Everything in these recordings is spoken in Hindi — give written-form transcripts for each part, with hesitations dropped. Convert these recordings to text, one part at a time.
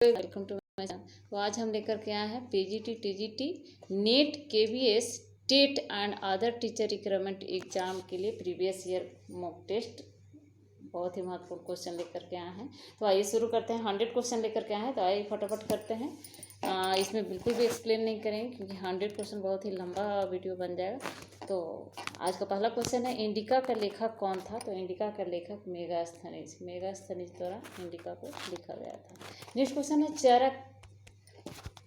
Welcome to my channel. तो आज हम लेकर के आए हैं PGT TGT NET KVS TET and other teacher recruitment exam के लिए प्रीवियस ईयर मॉक टेस्ट बहुत ही महत्वपूर्ण क्वेश्चन लेकर के आए हैं। तो आइए शुरू करते हैं। 100 क्वेश्चन लेकर के आए हैं, तो आइए फटाफट करते हैं। इसमें बिल्कुल भी एक्सप्लेन नहीं करेंगे क्योंकि 100 क्वेश्चन बहुत ही लंबा वीडियो बन जाएगा। तो आज का पहला क्वेश्चन है, इंडिका का लेखक कौन था? तो इंडिका का लेखक मेगास्थनीज द्वारा इंडिका को लिखा गया था। नेक्स्ट क्वेश्चन है, चरक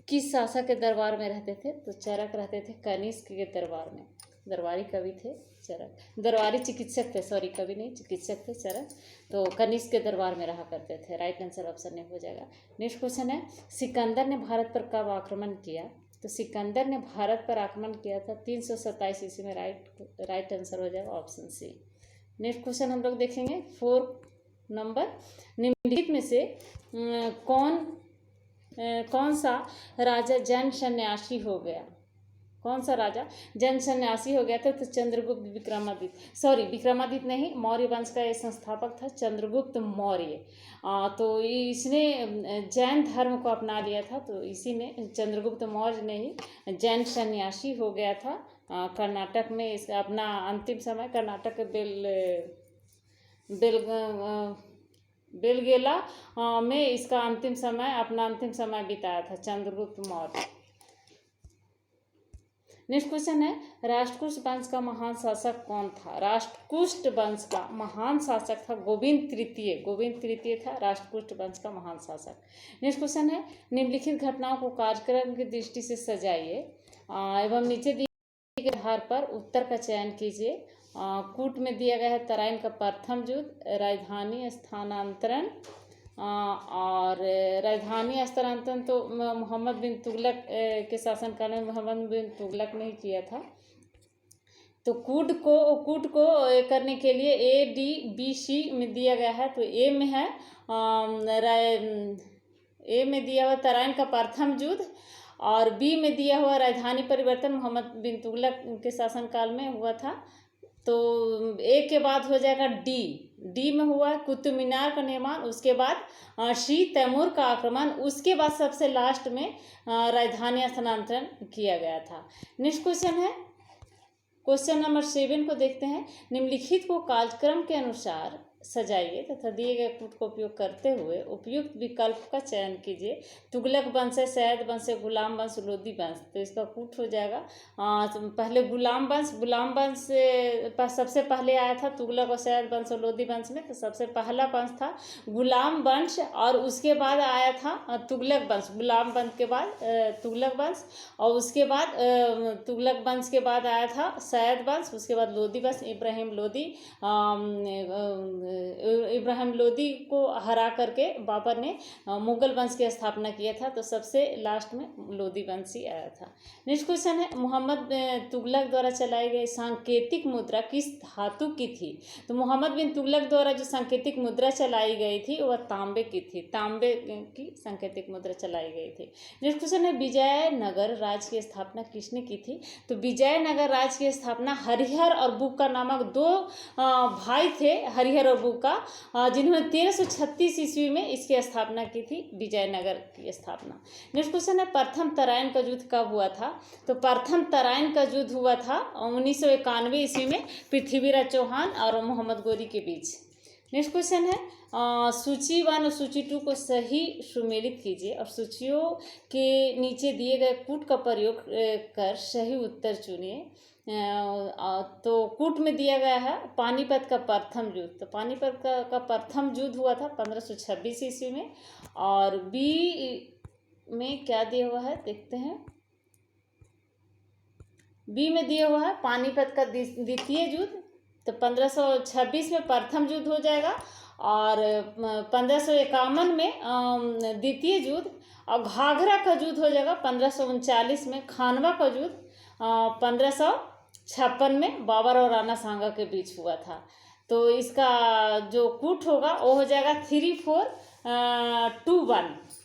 किस शासक के दरबार में रहते थे? तो चरक रहते थे कनिष्क के दरबार में। दरबारी कवि थे चरक, दरबारी चिकित्सक थे, सॉरी कवि नहीं चिकित्सक थे चरक। तो कनिष्क के दरबार में रहा करते थे। राइट आंसर ऑप्शन नहीं हो जाएगा। नेक्स्ट क्वेश्चन है, सिकंदर ने भारत पर कब आक्रमण किया? तो सिकंदर ने भारत पर आक्रमण किया था 327 ईस्वी में। राइट आंसर हो जाएगा ऑप्शन सी। नेक्स्ट क्वेश्चन हम लोग देखेंगे 4 नंबर, निम्नलिखित में से कौन सा राजा जन सन्यासी हो गया? कौन सा राजा जन सन्यासी हो गया था? तो चंद्रगुप्त विक्रमादित्य नहीं, मौर्य वंश का ये संस्थापक था चंद्रगुप्त मौर्य। तो इसने जैन धर्म को अपना लिया था, तो इसी ने चंद्रगुप्त मौर्य ने ही जैन सन्यासी हो गया था। कर्नाटक में इसका अपना अंतिम समय कर्नाटक के बेलगेला में इसका अपना अंतिम समय बिताया था चंद्रगुप्त मौर्य। नेक्स्ट क्वेश्चन है, राष्ट्रकूट वंश का महान शासक कौन था? राष्ट्रकूट वंश का महान शासक था गोविंद तृतीय था राष्ट्रकूट वंश का महान शासक। नेक्स्ट क्वेश्चन है, निम्नलिखित घटनाओं को कार्यक्रम की दृष्टि से सजाइए एवं नीचे दिए गए आधार पर उत्तर का चयन कीजिए। कूट में दिया गया है तराइन का प्रथम युद्ध, राजधानी स्थानांतरण, और राजधानी स्थानांतरण तो मोहम्मद बिन तुगलक के शासनकाल में मोहम्मद बिन तुगलक ने ही किया था। तो कूट को करने के लिए ए डी बी सी में दिया गया है। तो ए में दिया हुआ तराइन का प्रथम युद्ध, और बी में दिया हुआ राजधानी परिवर्तन मोहम्मद बिन तुगलक के शासनकाल में हुआ था। तो ए के बाद हो जाएगा डी में हुआ कुतुब मीनार का निर्माण, उसके बाद शी तैमूर का आक्रमण, उसके बाद सबसे लास्ट में राजधानी स्थानांतरण किया गया था। नेक्स्ट क्वेश्चन है, क्वेश्चन नंबर 7 को देखते हैं। निम्नलिखित को कालक्रम के अनुसार सजाइए तथा दिए गए कूट को उपयोग करते हुए उपयुक्त विकल्प का चयन कीजिए। तुगलक वंश है, सैयद वंश है, गुलाम वंश, लोदी वंश। तो इसका कूट हो जाएगा तो पहले गुलाम वंश सबसे पहले आया था तुगलक और सैयद वंश और लोदी वंश में। तो सबसे पहला वंश था गुलाम वंश, और उसके बाद आया था तुगलक वंश। गुलाम वंश के बाद तुगलक वंश, और उसके बाद तुगलक वंश के बाद आया था सैयद वंश, उसके बाद लोदी वंश। इब्राहिम लोदी को हरा करके बाबर ने मुगल वंश की स्थापना किया था। तो सबसे लास्ट में लोदी वंश ही आया था। नेक्स्ट क्वेश्चन है, मोहम्मद तुगलक द्वारा चलाई गई सांकेतिक मुद्रा किस धातु की थी? तो मोहम्मद बिन तुगलक द्वारा जो सांकेतिक मुद्रा चलाई गई थी वह तांबे की थी। तांबे की सांकेतिक मुद्रा चलाई गई थी। नेक्स्ट क्वेश्चन है, विजयनगर राज्य की स्थापना किसने की थी? तो विजयनगर राज्य की स्थापना हरिहर और बुक्का नामक 2 भाई थे, हरिहर और बुक्का, जिन्होंने 1336 ईस्वी में इसकी स्थापना की थी, विजयनगर की स्थापना। नेक्स्ट क्वेश्चन है, प्रथम तराइन का युद्ध कब हुआ था? तो प्रथम तराइन का युद्ध हुआ था 1991 ईस्वी में पृथ्वीराज चौहान और मोहम्मद गोरी के बीच। नेक्स्ट क्वेश्चन है, सूची 1 और सूची 2 को सही सुमेलित कीजिए और सूचियों के नीचे दिए गए कूट का प्रयोग कर सही उत्तर चुनिए। तो कूट में दिया गया है पानीपत का प्रथम युद्ध। तो पानीपत का प्रथम युद्ध हुआ था 1526 ईस्वी में। और बी में क्या दिया हुआ है देखते हैं। बी में दिया हुआ है पानीपत का द्वितीय युद्ध। तो 1526 में प्रथम युद्ध हो जाएगा, और 1551 में द्वितीय युद्ध, और घाघरा का युद्ध हो जाएगा 1539 में। खानवा का युद्ध 1556 में बाबर और राणा सांगा के बीच हुआ था। तो इसका जो कूट होगा वो हो जाएगा 3421।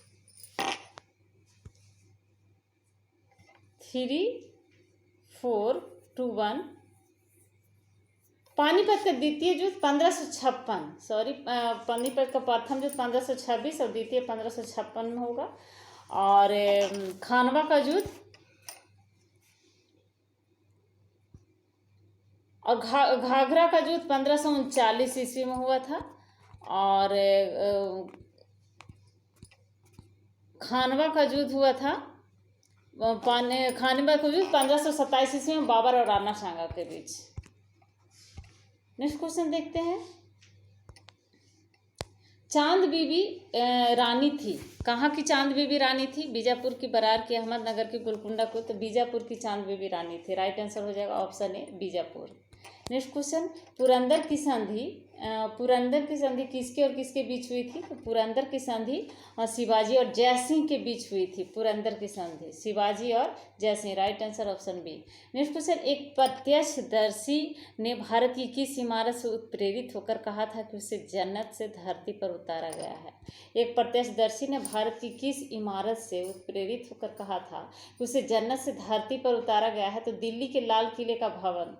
3421 पानीपत का द्वितीय युद्ध 1556, सॉरी, पानीपत का प्रथम युद्ध 1526 और द्वितीय 1556 में होगा। और खानवा का युद्ध और घाघरा का युद्ध 1539 ईस्वी में हुआ था। और खानवा का युद्ध हुआ था, खानवा का युद्ध 1527 ईस्वी में बाबर और राणा सांगा के बीच। नेक्स्ट क्वेश्चन देखते हैं। चांद बीबी रानी थी, कहाँ की चांद बीबी रानी थी? बीजापुर की, बरार की, अहमदनगर की, गोलकुंडा को। तो बीजापुर की चांद बीबी रानी थी। राइट आंसर हो जाएगा option A Bijapur. Next question, Purandar की संधि किसके और किसके बीच हुई थी? तो पुरंदर की संधि शिवाजी और जयसिंह के बीच हुई थी। पुरंदर की संधि शिवाजी और Jaisingh. Right answer option B. Next question, एक प्रत्यक्षदर्शी ने भारत की किस इमारत से उत्प्रेरित होकर कहा था कि उसे जन्नत से धरती पर उतारा गया है? एक प्रत्यक्षदर्शी ने भारत की किस इमारत से उत्प्रेरित होकर कहा था कि उसे जन्नत से धरती पर उतारा गया है? तो दिल्ली के लाल किले का भवन।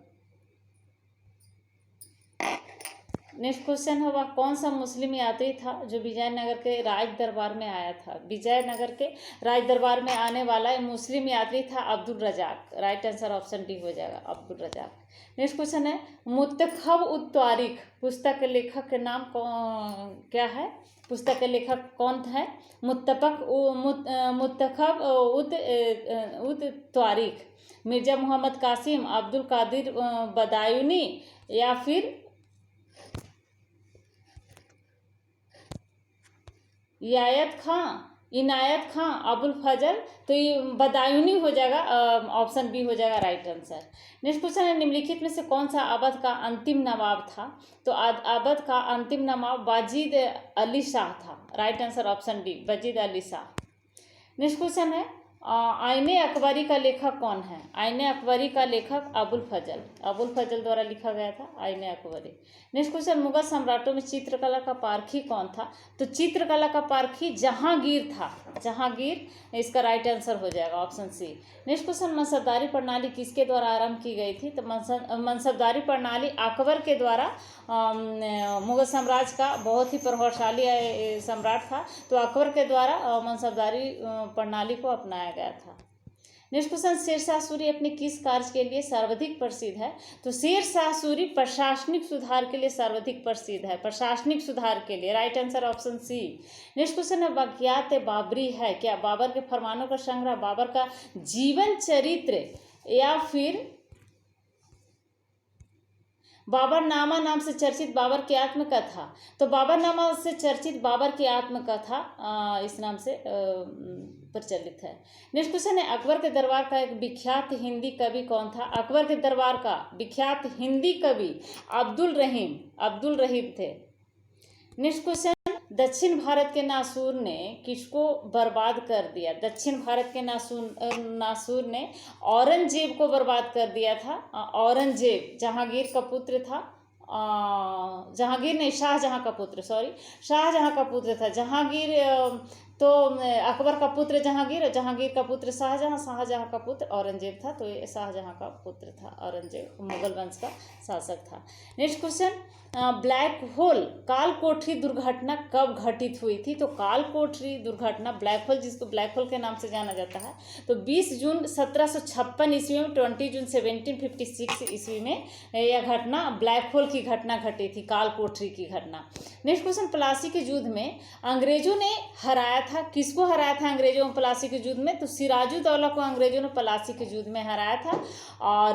नेक्स्ट क्वेश्चन है, वह कौन सा मुस्लिम यात्री था जो विजयनगर के राज दरबार में आया था? विजयनगर के राज दरबार में आने वाला मुस्लिम यात्री था Abdul Razzaq. Right answer option D हो जाएगा, अब्दुल रजाक। नेक्स्ट क्वेश्चन है, मुंतखब उत तारीख पुस्तक के लेखक के नाम क्या है? पुस्तक के लेखक कौन है? मुंतखब उत तारीख मिर्जा मोहम्मद कासिम, अब्दुल कादिर बदायूनी या फिर इनायत खां, अबुल फजल। तो ये बदायूनी हो जाएगा, ऑप्शन बी हो जाएगा राइट आंसर। नेक्स्ट क्वेश्चन है, निम्नलिखित में से कौन सा अवध का अंतिम नवाब था? तो अवध का अंतिम नवाब वाजिद अली शाह था। Right answer option D, Wajid Ali Shah. Next question है, आईने अकबरी का लेखक कौन है? आईने अकबरी का लेखक अबुल फजल द्वारा लिखा गया था आईने अकबरी। नेक्स्ट क्वेश्चन, मुगल सम्राटों में चित्रकला का पारखी कौन था? तो चित्रकला का पारखी जहांगीर था। जहांगीर इसका राइट आंसर हो जाएगा ऑप्शन सी। नेक्स्ट क्वेश्चन, मनसबदारी प्रणाली किसके द्वारा आरंभ की गई थी? तो मनसबदारी प्रणाली अकबर के द्वारा, मुगल साम्राज्य का बहुत ही प्रभावशाली सम्राट था, तो अकबर के द्वारा मनसबदारी प्रणाली को अपनाया गया था। नेक्स्ट क्वेश्चन, शेरशाह सूरी अपने किस कार्य के लिए सर्वाधिक प्रसिद्ध है? तो शेरशाह सूरी प्रशासनिक सुधार के लिए सर्वाधिक प्रसिद्ध है, प्रशासनिक सुधार के लिए। Right answer option C. Next question है, वाक़ियात बाबरी है क्या? बाबर के फरमानों का संग्रह, बाबर का जीवन चरित्र या फिर बाबरनामा नाम से चर्चित बाबर की आत्मकथा? तो बाबरनामा से चर्चित बाबर की आत्मकथा इस नाम से प्रचलित है। नेक्स्ट क्वेश्चन है, अकबर के दरबार का एक विख्यात हिंदी कवि कौन था? अकबर के दरबार का विख्यात हिंदी कवि अब्दुल रहीम थे। नेक्स्ट क्वेश्चन, दक्षिण भारत के नासूर ने किसको बर्बाद कर दिया? दक्षिण भारत के नासूर ने औरंगजेब को बर्बाद कर दिया था। औरंगजेब जहांगीर का पुत्र था, जहांगीर नहीं, शाहजहां का पुत्र, सॉरी, शाहजहां का पुत्र था। जहांगीर तो अकबर का पुत्र जहांगीर, जहांगीर का पुत्र शाहजहां, शाहजहां का पुत्र औरंगजेब था। तो ये शाहजहां का पुत्र था औरंगजेब, मुगल वंश का शासक था। नेक्स्ट क्वेश्चन, ब्लैक होल काल कोठरी दुर्घटना कब घटित हुई थी? तो काल कोठरी दुर्घटना, ब्लैक होल जिसको ब्लैक होल के नाम से जाना जाता है, तो 20 जून 1756 ईस्वी में, 20 जून 1756 ईस्वी में यह घटना, ब्लैक होल की घटना घटी थी, काल कोठरी की घटना। नेक्स्ट क्वेश्चन, प्लासी के युद्ध में अंग्रेजों ने हराया था, किसको हराया था अंग्रेजों ने प्लासी के युद्ध में? तो सिराजुद्दौला को अंग्रेजों ने प्लासी के युद्ध में हराया था। और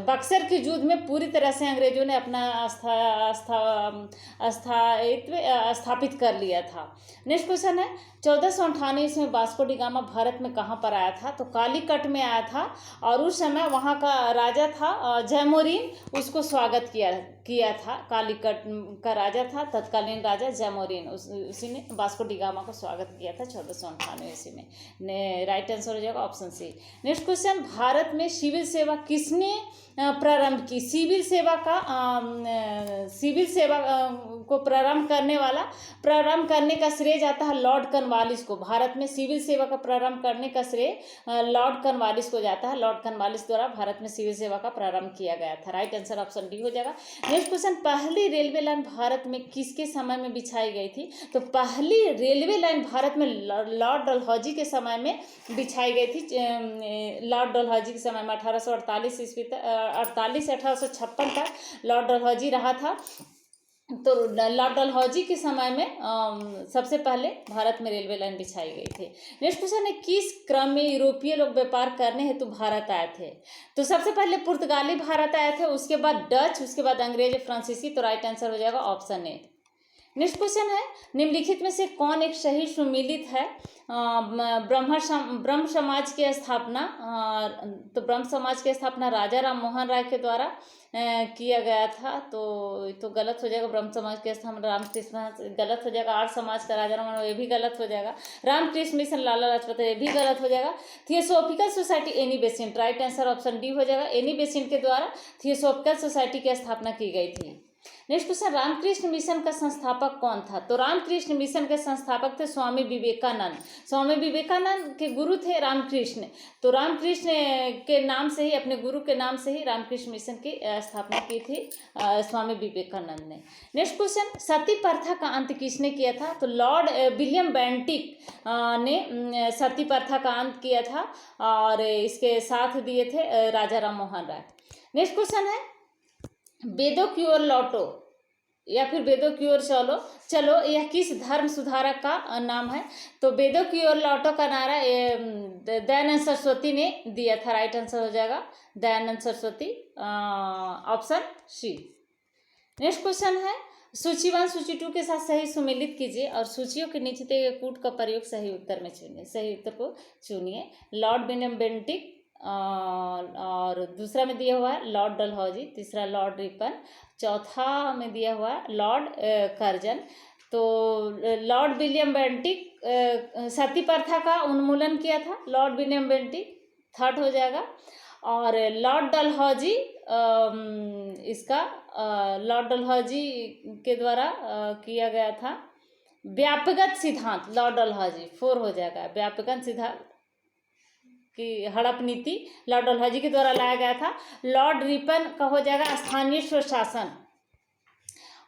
बक्सर के युद्ध में पूरी तरह से अंग्रेजों ने अपना स्थापित कर लिया था। नेक्स्ट क्वेश्चन है, 1498 ईस्वी में वास्को डी गामा भारत में कहाँ पर आया था? तो कालीकट में आया था, और उस समय वहाँ का राजा था जयमोरीन, उसको स्वागत किया था। कालीकट का राजा था तत्कालीन राजा जयमोरीन, उसी ने वास्को डी गामा को स्वागत किया था 1498 ईस्वी में। राइट आंसर हो जाएगा option C. Next question, Bharat में सिविल सेवा किसने प्रारंभ की? सिविल सेवा को प्रारंभ करने का श्रेय जाता है लॉर्ड कॉर्नवालिस को। भारत में सिविल सेवा का प्रारंभ करने का श्रेय लॉर्ड कॉर्नवालिस को जाता है। लॉर्ड कॉर्नवालिस द्वारा भारत में सिविल सेवा का प्रारंभ किया गया था। राइट आंसर ऑप्शन डी हो जाएगा। नेक्स्ट क्वेश्चन, पहली रेलवे लाइन भारत में किसके समय में बिछाई गई थी? तो पहली रेलवे लाइन भारत में लॉर्ड डलहौजी के समय में बिछाई गई थी। लॉर्ड डलहौजी के समय में 1848 ईस्वी तक 48 से 1856 तक लॉर्ड डलहौजी रहा था। तो लॉर्ड डलहौजी के समय में सबसे पहले भारत में रेलवे लाइन बिछाई गई थी। नेक्स्ट क्वेश्चन है, किस क्रम में यूरोपीय लोग व्यापार करने हेतु भारत आए थे? तो सबसे पहले पुर्तगाली भारत आए थे, उसके बाद डच, उसके बाद अंग्रेज, फ्रांसीसी। तो राइट आंसर हो जाएगा ऑप्शन ए। नेक्स्ट क्वेश्चन है, निम्नलिखित में से कौन एक सही सुमेलित है? ब्रह्म समाज की स्थापना, तो ब्रह्म समाज की स्थापना राजा राम मोहन राय के द्वारा किया गया था। तो गलत हो जाएगा। ब्रह्म समाज के स्थापना रामकृष्ण, गलत हो जाएगा। आर्य समाज का राजा राम, ये भी गलत हो जाएगा। रामकृष्ण मिशन लाला लाजपत राय, ये भी गलत हो जाएगा। Theosophical society Annie Besant, right answer option D हो जाएगा। एनी बेसेंट के द्वारा थियोसॉफिकल सोसाइटी की स्थापना की गई थी। नेक्स्ट क्वेश्चन, रामकृष्ण मिशन का संस्थापक कौन था? तो रामकृष्ण मिशन के संस्थापक थे स्वामी विवेकानंद। स्वामी विवेकानंद के गुरु थे रामकृष्ण। तो रामकृष्ण के नाम से ही, अपने गुरु के नाम से ही रामकृष्ण मिशन की स्थापना की थी स्वामी विवेकानंद ने। नेक्स्ट क्वेश्चन, सती प्रथा का अंत किसने किया था? तो लॉर्ड विलियम बेंटिक ने सती प्रथा का अंत किया था और इसके साथ दिए थे राजा राम मोहन राय। नेक्स्ट क्वेश्चन है, वेदों की ओर लौटो या फिर वेदों की ओर चलो, यह किस धर्म सुधारक का नाम है? तो वेदों की ओर लौटो का नारा दयानंद सरस्वती ने दिया था। राइट आंसर हो जाएगा Dayanand Saraswati, option C. Next question है, सूची 1 सूची 2 के साथ सही सुमेलित कीजिए और सूचियों के नीचे दिए गए कूट का प्रयोग सही उत्तर में चुनिए। सही उत्तर को चुनिए। लॉर्ड विलियम बेंटिक, और दूसरा में दिया हुआ है लॉर्ड डलहौजी, तीसरा लॉर्ड रिपन, चौथा में दिया हुआ है लॉर्ड कर्जन। तो लॉर्ड विलियम बेंटिक सती प्रथा का उन्मूलन किया था, लॉर्ड विलियम बेंटिक, थर्ड हो जाएगा। और लॉर्ड डलहौजी, इसका लॉर्ड डलहौजी के द्वारा किया गया था व्यापकगत सिद्धांत, लॉर्ड डलहौजी, 4 हो जाएगा। व्यापकगत सिद्धांत की हड़प नीति लॉर्ड डलहौजी के द्वारा लाया गया था। लॉर्ड रिपन का हो जाएगा स्थानीय स्वशासन,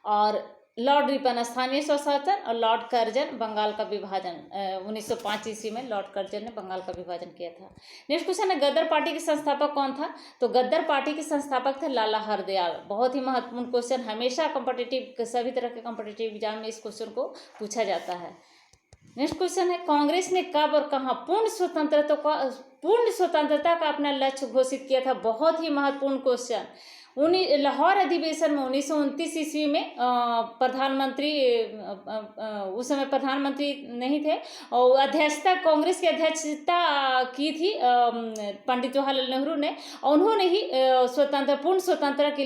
और लॉर्ड रिपन स्थानीय स्वशासन, और लॉर्ड कर्जन बंगाल का विभाजन। 1905 ईस्वी में लॉर्ड कर्जन ने बंगाल का विभाजन किया था। नेक्स्ट क्वेश्चन है, गदर पार्टी के संस्थापक कौन था? तो गदर पार्टी के संस्थापक थे लाला हरदयाल। बहुत ही महत्वपूर्ण क्वेश्चन, हमेशा कॉम्पिटिटिव, सभी तरह के कॉम्पिटिटिव एग्जाम में इस क्वेश्चन को पूछा जाता है। नेक्स्ट क्वेश्चन है, कांग्रेस ने कब और कहां पूर्ण स्वतंत्रता का अपना लक्ष्य घोषित किया था? बहुत ही महत्वपूर्ण क्वेश्चन। लाहौर अधिवेशन में 1929 ईस्वी में प्रधानमंत्री, उस समय प्रधानमंत्री नहीं थे, और अध्यक्षता, कांग्रेस की अध्यक्षता की थी पंडित जवाहरलाल नेहरू ने, और उन्होंने ही पूर्ण स्वतंत्रता की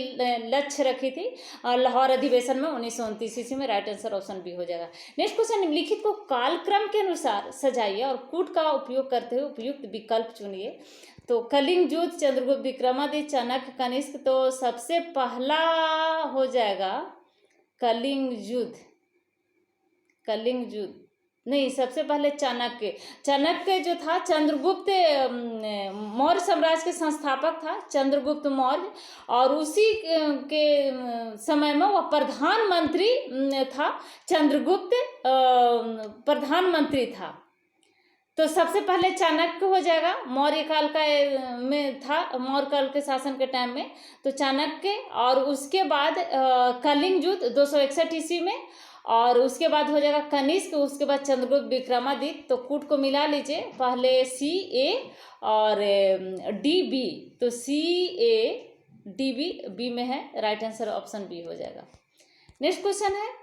लक्ष्य रखी थी लाहौर अधिवेशन में 1929 ईस्वी में। राइट आंसर ऑप्शन बी हो जाएगा। नेक्स्ट क्वेश्चन, निम्नलिखित को कालक्रम के अनुसार सजाइए और कूट का उपयोग करते हुए उपयुक्त विकल्प चुनिए। तो कलिंग युद्ध, चंद्रगुप्त, विक्रमादित्य, चाणक्य, कनिष्क। तो सबसे पहला हो जाएगा कलिंग युद्ध, नहीं, सबसे पहले चाणक्य जो था, चंद्रगुप्त मौर्य साम्राज्य के संस्थापक था चंद्रगुप्त मौर्य, और उसी के समय में वह प्रधानमंत्री था। चंद्रगुप्त प्रधानमंत्री था। तो सबसे पहले चाणक्य हो जाएगा, मौर्य काल का में था, मौर्य काल के शासन के टाइम में, तो चाणक्य। और उसके बाद कलिंग युद्ध 261 ईस्वी में, और उसके बाद हो जाएगा कनिष्क, उसके बाद चंद्रगुप्त, विक्रमादित्य। तो कूट को मिला लीजिए, पहले CA और DB, तो CA DB बी में है। राइट आंसर ऑप्शन बी हो जाएगा। नेक्स्ट क्वेश्चन है,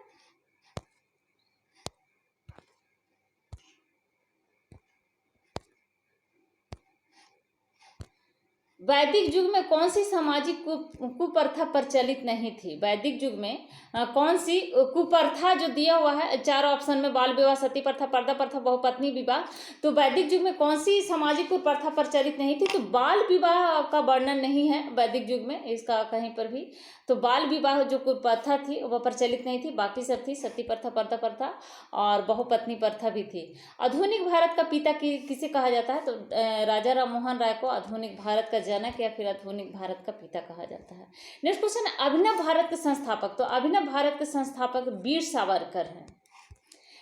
वैदिक युग में कौन सी सामाजिक कुप्रथा प्रचलित नहीं थी? वैदिक युग में कौन सी कुप्रथा जो दिया हुआ है 4 ऑप्शन में, बाल विवाह, सती प्रथा, पर्दा प्रथा, बहुपत्नी विवाह। तो वैदिक युग में कौन सी सामाजिक कुप्रथा प्रचलित नहीं थी? तो बाल विवाह का वर्णन नहीं है वैदिक युग में, इसका कहीं पर भी। तो बाल विवाह जो कुप्रथा थी वह प्रचलित नहीं थी, बाकी सब थी, सती प्रथा, पर्दा प्रथा और बहुपत्नी प्रथा भी थी। आधुनिक भारत का पिता किसे कहा जाता है? तो राजा राम मोहन राय को आधुनिक भारत का जनक या फिर आधुनिक भारत का पिता कहा जाता है। नेक्स्ट क्वेश्चन, अभिनव भारत के संस्थापक। तो अभिनव भारत के संस्थापक वीर सावरकर हैं।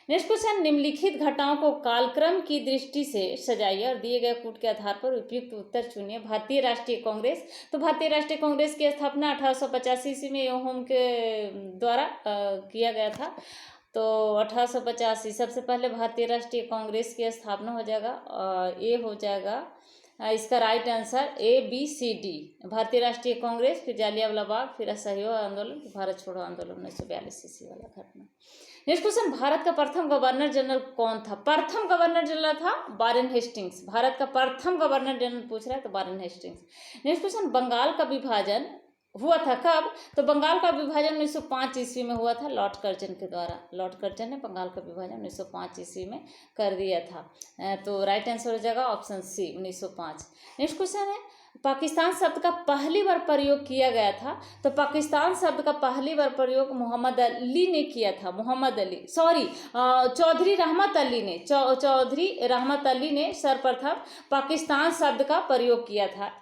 नेक्स्ट क्वेश्चन, निम्नलिखित घटनाओं को कालक्रम की दृष्टि से सजाइए और दिए गए कूट के आधार पर उपयुक्त उत्तर चुनिए। भारतीय राष्ट्रीय कांग्रेस। तो भारतीय राष्ट्रीय कांग्रेस की स्थापना 1885 ईस्वी में योहोम के द्वारा किया गया था। तो 1885 सबसे पहले भारतीय राष्ट्रीय कांग्रेस की स्थापना हो जाएगा, ये हो जाएगा इसका राइट आंसर ABCD। भारतीय राष्ट्रीय कांग्रेस, फिर जालियांवाला बाग, फिर असहयोग आंदोलन, भारत छोड़ो आंदोलन 1942 ईस्वी वाला घटना। नेक्स्ट क्वेश्चन, भारत का प्रथम गवर्नर जनरल कौन था? प्रथम गवर्नर जनरल था वारेन हेस्टिंग्स। भारत का प्रथम गवर्नर जनरल पूछ रहा है तो Warren Hastings. Next question, Bengal का विभाजन हुआ था कब? तो बंगाल का विभाजन 1905 ईस्वी में हुआ था लॉर्ड कर्जन के द्वारा। लॉर्ड कर्जन ने बंगाल का विभाजन 1905 ईस्वी में कर दिया था। तो राइट आंसर हो जाएगा ऑप्शन सी 1905। नेक्स्ट क्वेश्चन है, पाकिस्तान शब्द का पहली बार प्रयोग किया गया था। तो पाकिस्तान शब्द का पहली बार प्रयोग मोहम्मद अली ने किया था। चौधरी रहमत अली ने चौधरी रहमत अली ने सर्वप्रथम पाकिस्तान शब्द का प्रयोग किया था।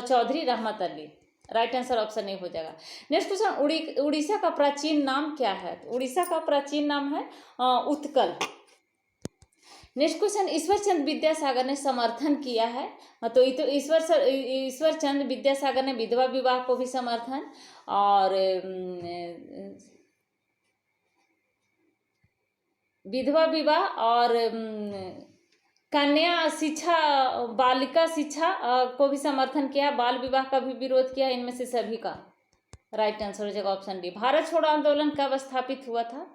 चौधरी रहमत Ali. Right answer option A हो जाएगा। नेक्स्ट क्वेश्चन, उड़ीसा का प्राचीन नाम क्या है? तो उड़ीसा का प्राचीन नाम है उत्कल। नेक्स्ट क्वेश्चन, ईश्वर चंद्र विद्यासागर ने समर्थन किया है। तो ईश्वर चंद्र विद्यासागर ने विधवा विवाह को भी समर्थन और विधवा विवाह और कन्या शिक्षा, बालिका शिक्षा को भी समर्थन किया, बाल विवाह का भी विरोध किया। इनमें से सभी का राइट आंसर हो जाएगा ऑप्शन डी। भारत छोड़ो आंदोलन कब स्थापित हुआ था?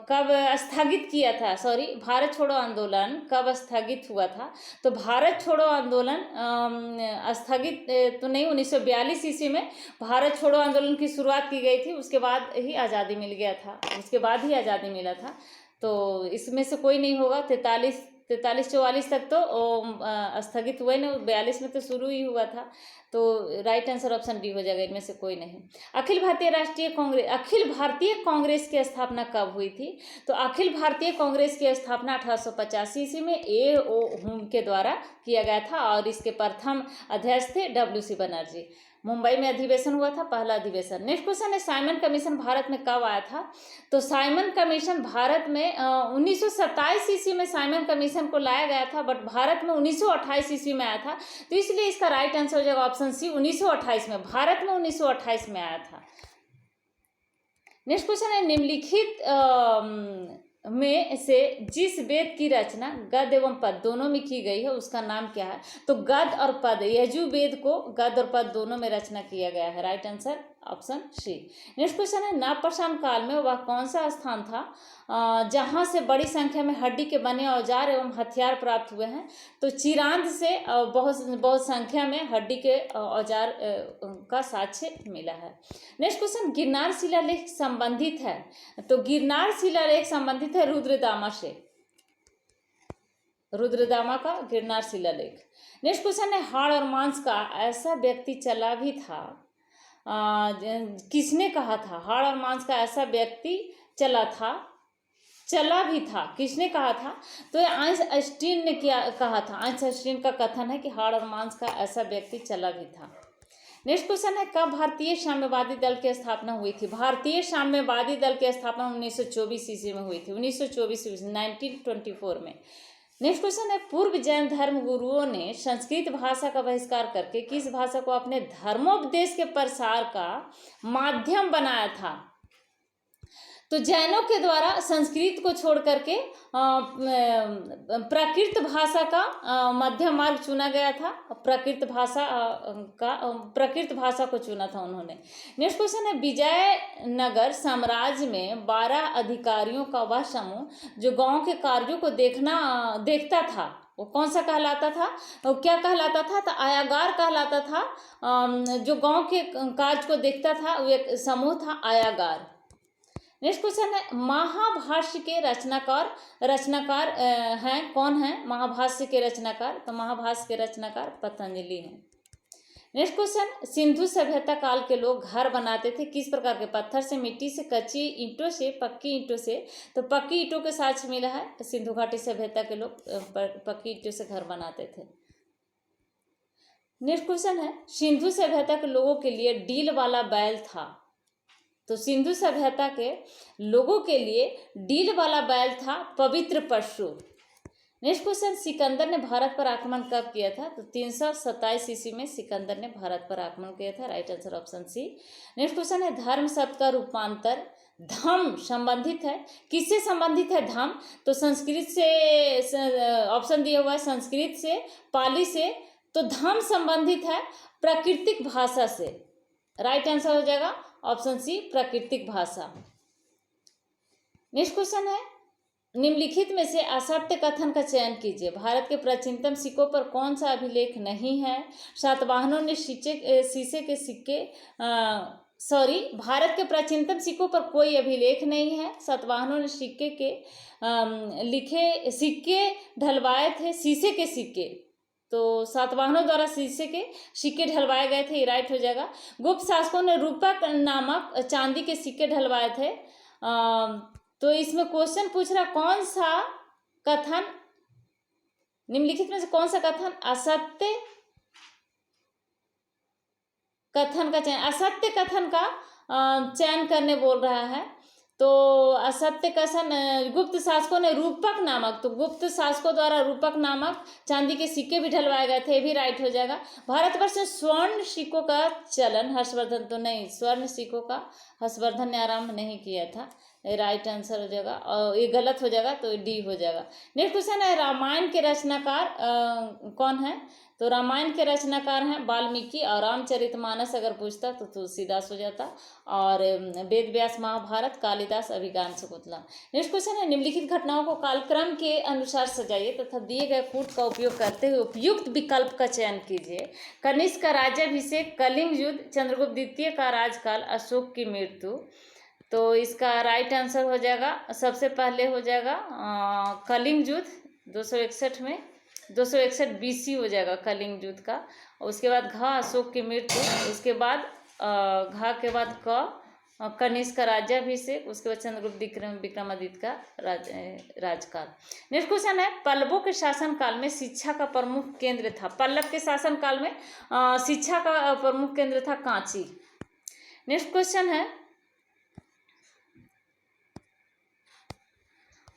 कब स्थगित किया था? भारत छोड़ो आंदोलन कब स्थगित हुआ था? तो भारत छोड़ो आंदोलन स्थगित तो नहीं, 1942 ईस्वी में भारत छोड़ो आंदोलन की शुरुआत की गई थी। उसके बाद ही आज़ादी मिल गया था, उसके बाद ही आज़ादी मिला था। तो इसमें से कोई नहीं होगा। 43-44 तक तो स्थगित हुए ना, 42 में तो शुरू ही हुआ था। तो राइट आंसर ऑप्शन डी हो जाएगा, इनमें से कोई नहीं। अखिल भारतीय कांग्रेस की स्थापना कब हुई थी? तो अखिल भारतीय कांग्रेस की स्थापना 1885 ईस्वी में A.O. हुम के द्वारा किया गया था और इसके प्रथम अध्यक्ष थे WC बनर्जी। मुंबई में अधिवेशन हुआ था, पहला अधिवेशन। नेक्स्ट क्वेश्चन है, साइमन कमीशन भारत में कब आया था? तो साइमन कमीशन भारत में 1927 ईस्वी में साइमन कमीशन को लाया गया था, बट भारत में 1928 ईस्वी में आया था। तो इसलिए इसका राइट आंसर हो जाएगा ऑप्शन सी 1928 में। भारत में 1928 में आया था। नेक्स्ट क्वेश्चन है, निम्नलिखित में से जिस वेद की रचना गद्य एवं पद दोनों में की गई है उसका नाम क्या है? तो गद्य और पद, यजुर्वेद को गद्य और पद दोनों में रचना किया गया है। Right answer option C. Next question है, नवपाषाण काल में वह कौन सा स्थान था जहां से बड़ी संख्या में हड्डी के बने औजार एवं हथियार प्राप्त हुए हैं? तो चिरांद से बहुत संख्या में हड्डी के औजार का साक्ष्य मिला है। नेक्स्ट क्वेश्चन, गिरनार शिलालेख संबंधित है। तो गिरनार शिलालेख संबंधित है रुद्रदामा से, रुद्रदामा का गिरनार शिलालेख। नेक्स्ट क्वेश्चन है, हाड़ और मांस का ऐसा व्यक्ति चला भी था, किसने कहा था? हाड़ और मांस का ऐसा व्यक्ति चला भी था, किसने कहा था? तो आइंस्टीन ने कहा था। आइंस्टीन का कथन है कि हाड़ और मांस का ऐसा व्यक्ति चला भी था। नेक्स्ट क्वेश्चन है, कब भारतीय साम्यवादी दल की स्थापना हुई थी? भारतीय साम्यवादी दल की स्थापना 1924 ईस्वी में हुई थी। 1924 में। नेक्स्ट क्वेश्चन है, पूर्व जैन धर्म गुरुओं ने संस्कृत भाषा का बहिष्कार करके किस भाषा को अपने धर्मोपदेश के प्रसार का माध्यम बनाया था? तो जैनों के द्वारा संस्कृत को छोड़ करके प्राकृत भाषा का मध्यम मार्ग चुना गया था। प्राकृत भाषा को चुना था उन्होंने। नेक्स्ट क्वेश्चन है, विजयनगर साम्राज्य में 12 अधिकारियों का वह समूह जो गांव के कार्यों को देखता था, वो कौन सा कहलाता था? वो क्या कहलाता था? तो आयागार कहलाता था। जो गांव के कार्य को देखता था वो एक समूह था, आयागार। नेक्स्ट क्वेश्चन है, महाभाष्य के रचनाकार हैं कौन है? महाभाष्य के रचनाकार, तो महाभाष्य के रचनाकार पतंजलि हैं। नेक्स्ट क्वेश्चन, सिंधु सभ्यता काल के लोग घर बनाते थे किस प्रकार के? पत्थर से, मिट्टी से, कच्ची ईंटों से, पक्की ईंटों से। तो पक्की ईंटों के साक्ष्य मिला है। सिंधु घाटी सभ्यता के लोग पक्की ईंटों से घर बनाते थे। नेक्स्ट क्वेश्चन है, सिंधु सभ्यता के लोगों के लिए डील वाला बैल था। तो सिंधु सभ्यता के लोगों के लिए डील वाला बैल था पवित्र पशु। नेक्स्ट क्वेश्चन, सिकंदर ने भारत पर आक्रमण कब किया था? तो 327 ईस्वी में सिकंदर ने भारत पर आक्रमण किया था। Right answer option C. Next question है, धर्म शब्द का रूपांतर धम संबंधित है, किससे संबंधित है धम? तो संस्कृत से, ऑप्शन दिया हुआ है संस्कृत से, पाली से। तो धम संबंधित है प्राकृतिक भाषा से। राइट आंसर हो जाएगा ऑप्शन सी, प्राकृतिक भाषा। नेक्स्ट क्वेश्चन है, निम्नलिखित में से असत्य कथन का चयन कीजिए। भारत के प्राचीनतम सिक्कों पर कौन सा अभिलेख नहीं है? सातवाहनों ने शीशे के सिक्के भारत के प्राचीनतम सिक्कों पर कोई अभिलेख नहीं है। सातवाहनों ने सिक्के ढलवाए थे, शीशे के सिक्के। तो सातवाहनों द्वारा शीशे के सिक्के ढलवाए गए थे, राइट हो जाएगा। गुप्त शासकों ने रूपक नामक चांदी के सिक्के ढलवाए थे। तो इसमें क्वेश्चन पूछ रहा, कौन सा कथन, निम्नलिखित में से कौन सा कथन असत्य कथन का चयन, असत्य कथन का चयन करने बोल रहा है। तो असत्य कथन, गुप्त शासकों ने रूपक नामक, तो गुप्त शासकों द्वारा रूपक नामक चांदी के सिक्के भी ढलवाए गए थे, ये भी राइट हो जाएगा। भारतवर्ष में स्वर्ण सिक्कों का चलन हर्षवर्धन, तो नहीं, स्वर्ण सिक्कों का हर्षवर्धन ने आरंभ नहीं किया था, राइट आंसर हो जाएगा। और ये गलत हो जाएगा तो डी हो जाएगा। नेक्स्ट क्वेश्चन है, रामायण के रचनाकार कौन है? तो रामायण के रचनाकार हैं वाल्मीकि, और रामचरितमानस अगर पूछता तो तुलसीदास हो जाता, और वेद व्यास महाभारत, कालिदास, अभिज्ञान शकुंतला। नेक्स्ट क्वेश्चन है, निम्नलिखित घटनाओं को कालक्रम के अनुसार सजाइए तथा दिए गए कूट का उपयोग करते हुए उपयुक्त विकल्प का चयन कीजिए। कनिष्क का राज्याभिषेक, कलिंग युद्ध, चंद्रगुप्त द्वितीय का राजकाल, अशोक की मृत्यु। तो इसका राइट आंसर हो जाएगा, सबसे पहले हो जाएगा कलिंग युद्ध 261 में, 261 BC हो जाएगा कलिंग युद्ध का। उसके बाद घ अशोक की मृत्यु, उसके बाद घ के बाद क कनिष्क का राज्याभिषेक, उसके बाद चंद्रगुप्त विक्रमादित्य का राजकाल। नेक्स्ट क्वेश्चन है, पल्लवों के शासन काल में शिक्षा का प्रमुख केंद्र था। पल्लव के शासन काल में शिक्षा का प्रमुख केंद्र था कांची। नेक्स्ट क्वेश्चन है,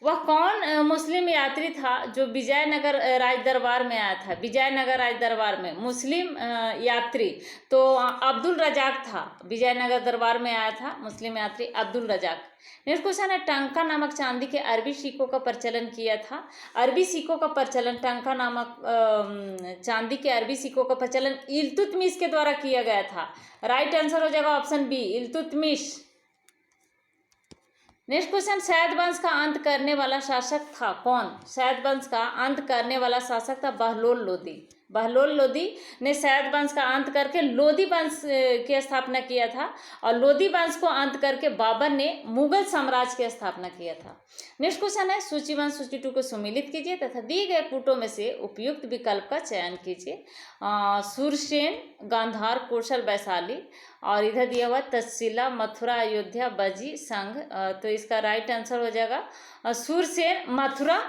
वह कौन मुस्लिम यात्री था जो विजयनगर राजदरबार में आया था? विजयनगर राजदरबार में मुस्लिम यात्री, तो अब्दुल रजाक था, विजयनगर दरबार में आया था मुस्लिम यात्री अब्दुल रजाक। नेक्स्ट क्वेश्चन है, टंका नामक चांदी के अरबी सिक्कों का प्रचलन किया था। अरबी सिक्कों का प्रचलन, टंका नामक चांदी के अरबी सिक्कों का प्रचलन इल्तुतमिश के द्वारा किया गया था। राइट आंसर हो जाएगा option B, Iltutmish. Next question, Sayyid वंश का अंत करने वाला शासक था कौन? सैद वंश का अंत करने वाला शासक था बहलोल लोदी। बहलोल लोदी ने सैद वंश का अंत करके लोदी वंश की स्थापना किया था, और लोदी वंश को अंत करके बाबर ने मुगल साम्राज्य की स्थापना किया था। नेक्स्ट क्वेश्चन है, सूची 1 सूची 2 को सुमिलित कीजिए तथा दिए गए कूटों में से उपयुक्त विकल्प का चयन कीजिए। सूरसेन, गांधार, कौशल, वैशाली, और इधर दिया हुआ तक्षशिला, मथुरा, अयोध्या, बजी, संघ। तो इसका राइट आंसर हो जाएगा सूरसेन, मथुरा,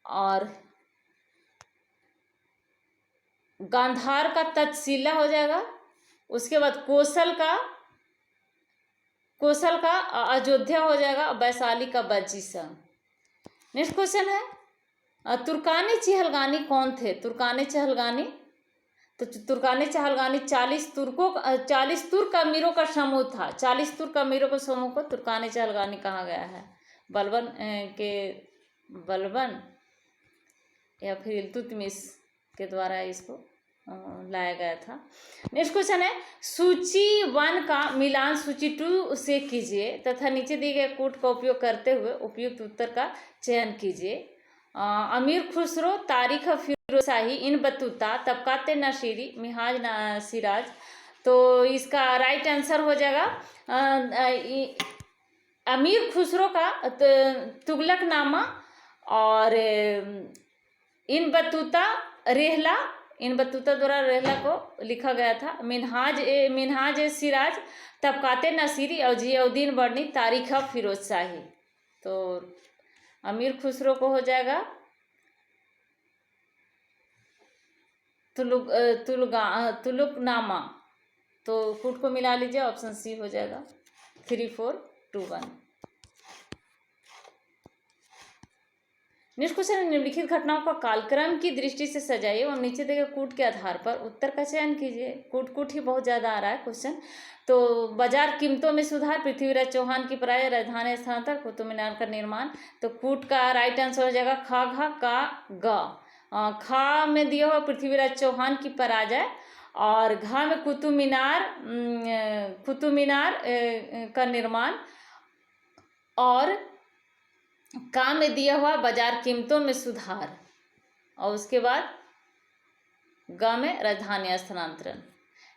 और गांधार का तक्षशिला हो जाएगा। उसके बाद कौशल का अयोध्या हो जाएगा, वैशाली का बजी, संघ। नेक्स्ट क्वेश्चन है, तुर्कानी चहलगानी कौन थे? तुर्कानी चहलगानी, तो तुर्कानी चहलगानी 40 तुर्क अमीरों का समूह था। 40 तुर्क अमीरों के समूह को तुर्कानी चहलगानी कहा गया है। बलबन या फिर इल्तुतमिश के द्वारा इसको लाया गया था। नेक्स्ट क्वेश्चन है, सूची 1 का मिलान सूची 2 से कीजिए तथा नीचे दिए गए कूट का उपयोग करते हुए उपयुक्त उत्तर का चयन कीजिए। अमीर खुसरो, तारीख फिरोज शाही, इन बतूता, तबकात नशीरी, मिहाज सिराज। तो इसका राइट आंसर हो जाएगा अमीर खुसरो का तुगलकनामा, और इन बतूता द्वारा रेहला को लिखा गया था। मिनहाज सिराज, तबकात नसीरी, और जियाउद्दीन बर्नी, तारीख फिरोज शाही। तो अमीर खुसरो को हो जाएगा तुलुकनामा। तो कूट को मिला लीजिए, ऑप्शन सी हो जाएगा 3421। नेक्स्ट क्वेश्चन, निम्नलिखित घटनाओं का कालक्रम की दृष्टि से सजाइए और नीचे दिए गए कूट के आधार पर उत्तर का चयन कीजिए। कूट ही बहुत ज़्यादा आ रहा है क्वेश्चन। तो बाजार कीमतों में सुधार, पृथ्वीराज चौहान की पराजय, राजधानी स्थानांतरण, कुतुब मीनार का निर्माण। तो कूट का राइट आंसर हो जाएगा खा घा का ग। खा में दिया हुआ पृथ्वीराज चौहान की पराजय, और घा में कुतुब मीनार का निर्माण, और का में दिया हुआ बाजार कीमतों में सुधार, और उसके बाद ग में राजधानी स्थानांतरण।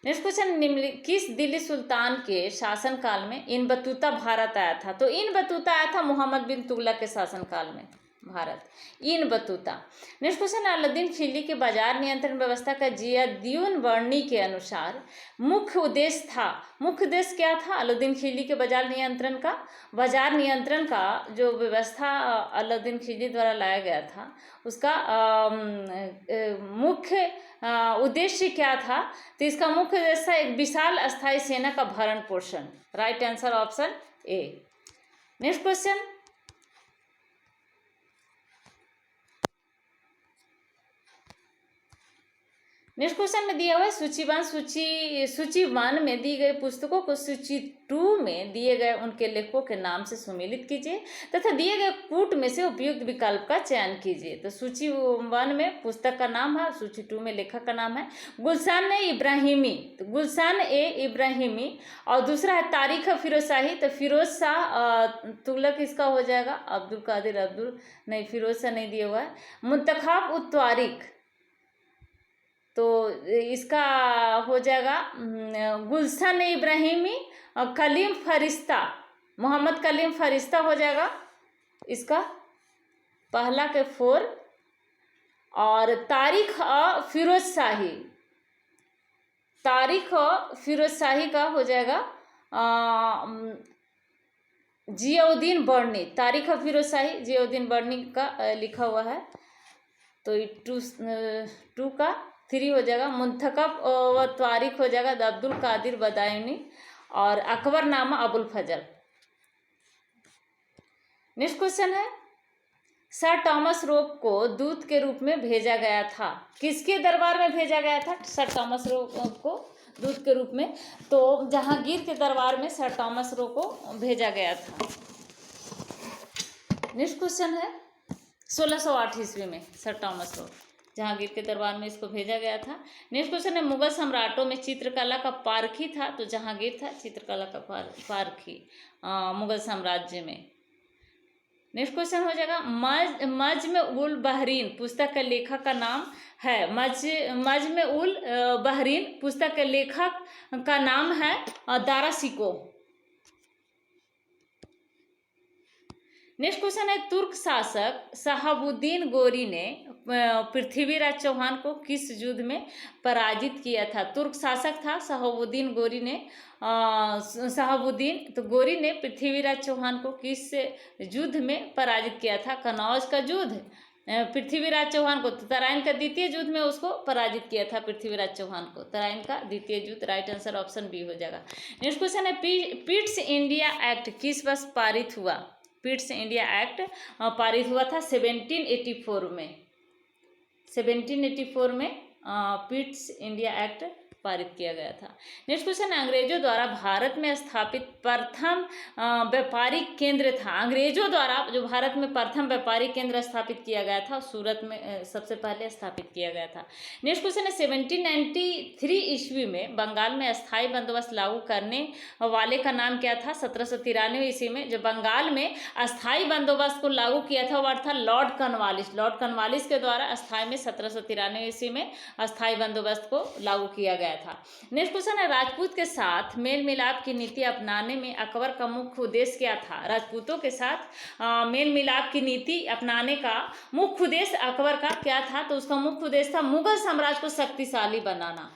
नेक्स्ट क्वेश्चन, किस दिल्ली सुल्तान के शासनकाल में इन बतूता भारत आया था? तो इन बतूता आया था मोहम्मद बिन तुगलक के शासनकाल में Bharat, Ibn Battuta. Next question, Alauddin Khilji के बाजार नियंत्रण व्यवस्था का जियाउद्दीन वर्णी के अनुसार मुख्य उद्देश्य था। मुख्य उद्देश्य क्या था अलाउद्दीन खिलजी के बाजार नियंत्रण का जो व्यवस्था अलाउद्दीन खिलजी द्वारा लाया गया था, उसका मुख्य उद्देश्य क्या था? तो इसका मुख्य उद्देश्य था एक विशाल अस्थायी सेना का भरण पोषण। Right answer option A. Next question, में दिया हुआ सूची 1 में दी गई पुस्तकों को सूची 2 में दिए गए उनके लेखकों के नाम से सुमेलित कीजिए तथा दिए गए कूट में से उपयुक्त विकल्प का चयन कीजिए। तो सूची 1 में पुस्तक का नाम है, सूची 2 में लेखक का नाम है गुलशन इब्राहिमी। तो गुलशन इब्राहिमी, और दूसरा है तारीख फिरोज शाही। तो फिरोज शाह तुगलक इसका हो जाएगा। अब्दुल कादिर नहीं, फिरोज शाह नहीं दिया हुआ है। मुंतखाब उत तारिक, तो इसका हो जाएगा गुलशन इब्राहिमी और कलीम फरिश्ता, मोहम्मद कलीम फरिश्ता हो जाएगा इसका पहला के 4। और तारीख फिरोज शाही का हो जाएगा जियाउद्दीन वर्णी। तारीख फिरोज शाही जियाउद्दीन वर्णी का लिखा हुआ है। तो 2 का 3 हो जाएगा। मुंतखब व तारीख हो जाएगा अब्दुल कादिर बदायूनी, और अकबरनामा अबुल फजल। नेक्स्ट क्वेश्चन है, सर टॉमस रोप को दूत के रूप में भेजा गया था। किसके दरबार में भेजा गया था सर टॉमस रोप को दूत के रूप में? तो जहांगीर के दरबार में सर टॉमस रोप को भेजा गया था। नेक्स्ट क्वेश्चन है, 1608 ईस्वी में सर टॉमस रोप जहांगीर के दरबार में इसको भेजा गया था। नेक्स्ट क्वेश्चन है, मुगल सम्राटों में चित्रकला का पारखी था। तो जहांगीर था चित्रकला का पारखी मुगल साम्राज्य में। नेक्स्ट क्वेश्चन हो जाएगा, मज्म उल बहरीन पुस्तक के लेखक का नाम है। मज्म उल बहरीन पुस्तक के लेखक का नाम है दारा शिकोह। नेक्स्ट क्वेश्चन है, तुर्क शासक शहाबुद्दीन गोरी ने पृथ्वीराज चौहान को किस युद्ध में पराजित किया था? तुर्क शासक था शहाबुद्दीन गोरी ने तो गोरी ने पृथ्वीराज चौहान को किस युद्ध में पराजित किया था? कनौज का युद्ध। पृथ्वीराज चौहान को तराइन का द्वितीय युद्ध में उसको पराजित किया था पृथ्वीराज चौहान को, तराइन का द्वितीय युद्ध। राइट आंसर ऑप्शन बी हो जाएगा। नेक्स्ट क्वेश्चन है, पिट्स इंडिया एक्ट किस वर्ष पारित हुआ? पिट्स इंडिया एक्ट पारित हुआ था 1784 में। 1784 में पिट्स इंडिया एक्ट पारित किया गया था। नेक्स्ट क्वेश्चन, अंग्रेजों द्वारा भारत में स्थापित प्रथम व्यापारिक केंद्र था। अंग्रेजों द्वारा जो भारत में प्रथम व्यापारिक केंद्र स्थापित किया गया था, सूरत में सबसे पहले स्थापित किया गया था। नेक्स्ट क्वेश्चन है, 1793 ईस्वी में बंगाल में अस्थायी बंदोबस्त लागू करने वाले का नाम क्या था? 1793 ईस्वी में जो बंगाल में अस्थायी बंदोबस्त को लागू किया था वह था लॉर्ड कॉर्नवालिस। लॉर्ड कॉर्नवालिस के द्वारा अस्थायी में 1793 ईस्वी में अस्थायी बंदोबस्त को लागू किया गया था। नेक्स्ट क्वेश्चन है, राजपूत के साथ मेल मिलाप की नीति अपनाने में अकबर का मुख्य उद्देश्य क्या था? राजपूतों के साथ मेल मिलाप की नीति अपनाने का मुख्य उद्देश्य अकबर का क्या था? तो उसका मुख्य उद्देश्य था मुगल साम्राज्य को शक्तिशाली बनाना।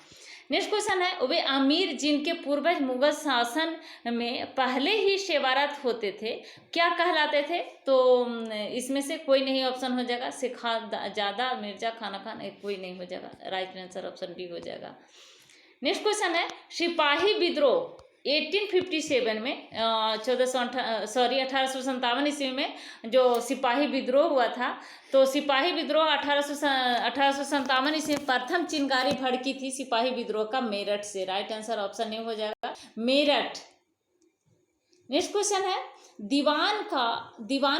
नेक्स्ट क्वेश्चन है, वे अमीर जिनके पूर्वज मुगल शासन में पहले ही सेवारत होते थे क्या कहलाते थे? तो इसमें से कोई नहीं ऑप्शन हो जाएगा, सिखा ज्यादा, मिर्जा, खाना खान, कोई नहीं हो जाएगा। राइट आंसर ऑप्शन डी हो जाएगा। नेक्स्ट क्वेश्चन है, सिपाही विद्रोह 1857 में 1857 ईस्वी में जो सिपाही विद्रोह हुआ था, तो सिपाही विद्रोह 1857 ईस्वी में प्रथम चिंगारी भड़की थी सिपाही विद्रोह का मेरठ से। राइट आंसर ऑप्शन नहीं हो जाएगा, मेरठ। नेक्स्ट क्वेश्चन है, दीवान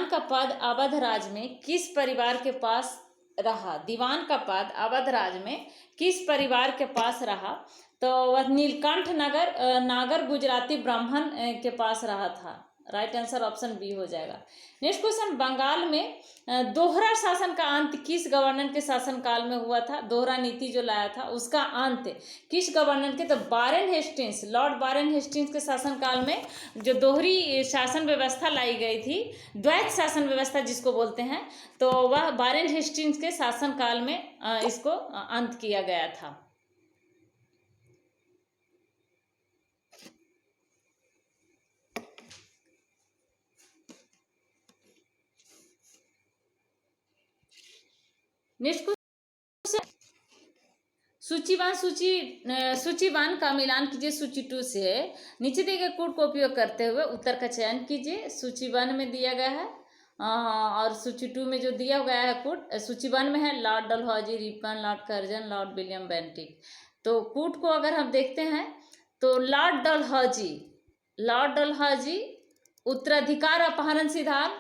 का पद अवध राज में किस परिवार के पास रहा? दीवान का पद अवध राज में किस परिवार के पास रहा? तो वह नीलकंठ नागर गुजराती ब्राह्मण के पास रहा था। राइट आंसर ऑप्शन बी हो जाएगा। नेक्स्ट क्वेश्चन, बंगाल में दोहरा शासन का अंत किस गवर्नर के शासनकाल में हुआ था? दोहरा नीति जो लाया था उसका अंत किस गवर्नर के? तो Warren Hastings, Lord Warren Hastings के शासनकाल में जो दोहरी शासन व्यवस्था लाई गई थी, द्वैत शासन व्यवस्था जिसको बोलते हैं, तो वह बारेन हेस्टिंग्स के शासनकाल में इसको अंत किया गया था। नेक्स्ट क्वेश्चन, सूचीवान का मिलान कीजिए सूची 2 से। नीचे दिए गए कोड का उपयोग करते हुए उत्तर का चयन कीजिए। सूची 1 में दिया गया है और सूची 2 में जो दिया गया है कोड, सूची 1 में है Lord Dalhousie, Ripon, Lord Curzon, Lord William Bentinck. तो कोड को अगर हम देखते हैं तो लॉर्ड डलहौजी उत्तराधिकार अपहरण सिद्धांत,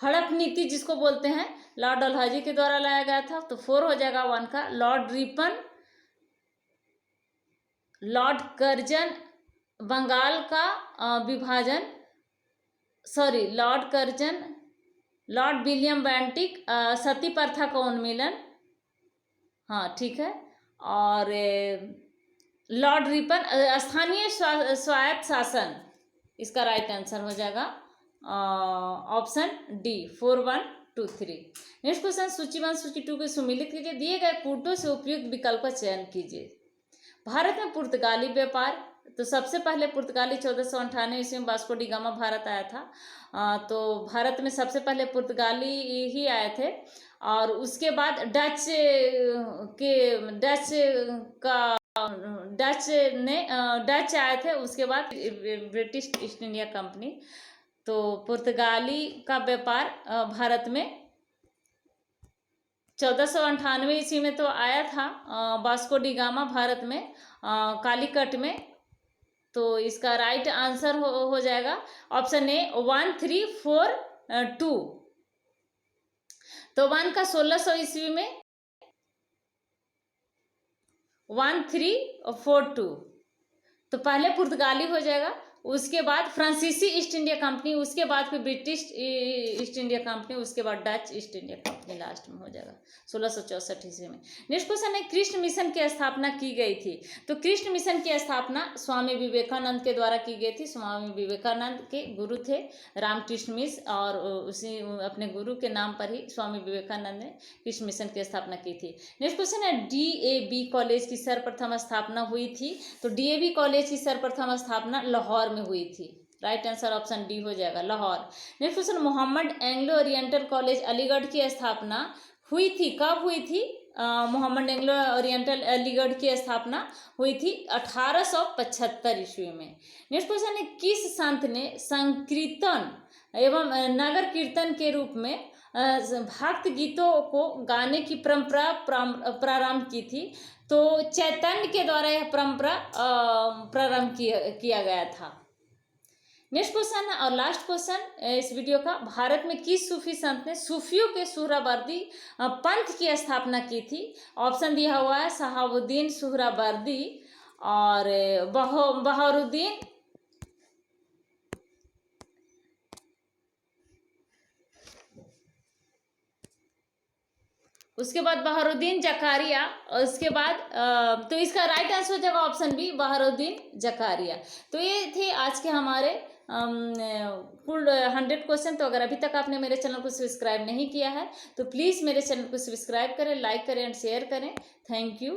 हड़प नीति जिसको बोलते हैं, लॉर्ड डलहौजी के द्वारा लाया गया था। तो 4 हो जाएगा 1 का। Lord Ripon, Lord Curzon, Bengal का विभाजन, Lord Curzon, Lord William Bentinck सती प्रथा का उन्मूलन, हाँ ठीक है, और लॉर्ड रिपन स्थानीय स्वायत्त शासन, इसका राइट आंसर हो जाएगा ऑप्शन डी 4, 1, 2, 3। नेक्स्ट क्वेश्चन, सूची 1 सूची 2 को सुमिलित कीजिए। दिए गए कोटों से उपयुक्त विकल्प का चयन कीजिए। भारत में पुर्तगाली व्यापार, तो सबसे पहले पुर्तगाली 1498 ईस्वी में वास्को डी गामा भारत आया था। तो भारत में सबसे पहले पुर्तगाली ही आए थे, और उसके बाद डच आए थे, उसके बाद ब्रिटिश ईस्ट इंडिया कंपनी। तो पुर्तगाली का व्यापार भारत में 1498 ईस्वी में तो आया था वास्को डी गामा भारत में कालीकट में। तो इसका राइट आंसर हो जाएगा ऑप्शन ए 1, 3, 4, 2। तो 1 का 1600 ईस्वी में 1, 3 और 4, 2। तो पहले पुर्तगाली हो जाएगा, उसके बाद फ्रांसीसी ईस्ट इंडिया कंपनी, उसके बाद फिर ब्रिटिश ईस्ट इंडिया कंपनी, उसके बाद Dutch east India company last में हो जाएगा 1664 ईस्वी में। नेक्स्ट क्वेश्चन है, कृष्ण मिशन की स्थापना की गई थी। तो कृष्ण मिशन की स्थापना स्वामी विवेकानंद के द्वारा की गई थी। स्वामी विवेकानंद के गुरु थे रामकृष्ण मिश्र, और उसी अपने गुरु के नाम पर ही स्वामी विवेकानंद ने कृष्ण मिशन की स्थापना की थी। नेक्स्ट क्वेश्चन है, DAV कॉलेज की सर्वप्रथम स्थापना हुई थी। तो DAV कॉलेज की सर्वप्रथम स्थापना लाहौर में हुई थी। राइट आंसर ऑप्शन डी हो जाएगा, Lahore. Next question, Mohammed Anglo Oriental College Aligarh की स्थापना हुई थी, कब हुई थी? मोहम्मद एंग्लो ओरिएंटल अलीगढ़ की स्थापना हुई थी 1875 ईस्वी में। नेक्स्ट क्वेश्चन है, किस संत ने संकीर्तन एवं नगर कीर्तन के रूप में भक्त गीतों को गाने की परंपरा प्रारंभ की थी? तो चैतन्य के द्वारा यह परंपरा प्रारंभ किया गया था। नेक्स्ट क्वेश्चन है और लास्ट क्वेश्चन इस वीडियो का, भारत में किस सूफी संत ने सूफियों के सुहरावर्दी पंथ की स्थापना की थी? ऑप्शन दिया हुआ है शहाबुद्दीन सुहरावर्दी और बहारुद्दीन, उसके बाद बहारुद्दीन जकारिया, और उसके बाद तो इसका राइट आंसर हो जाएगा ऑप्शन बी बहारुद्दीन जकारिया। तो ये थे आज के हमारे कुल 100 क्वेश्चन। तो अगर अभी तक आपने मेरे चैनल को सब्सक्राइब नहीं किया है तो प्लीज़ मेरे चैनल को सब्सक्राइब करें, लाइक करें एंड शेयर करें। Thank you.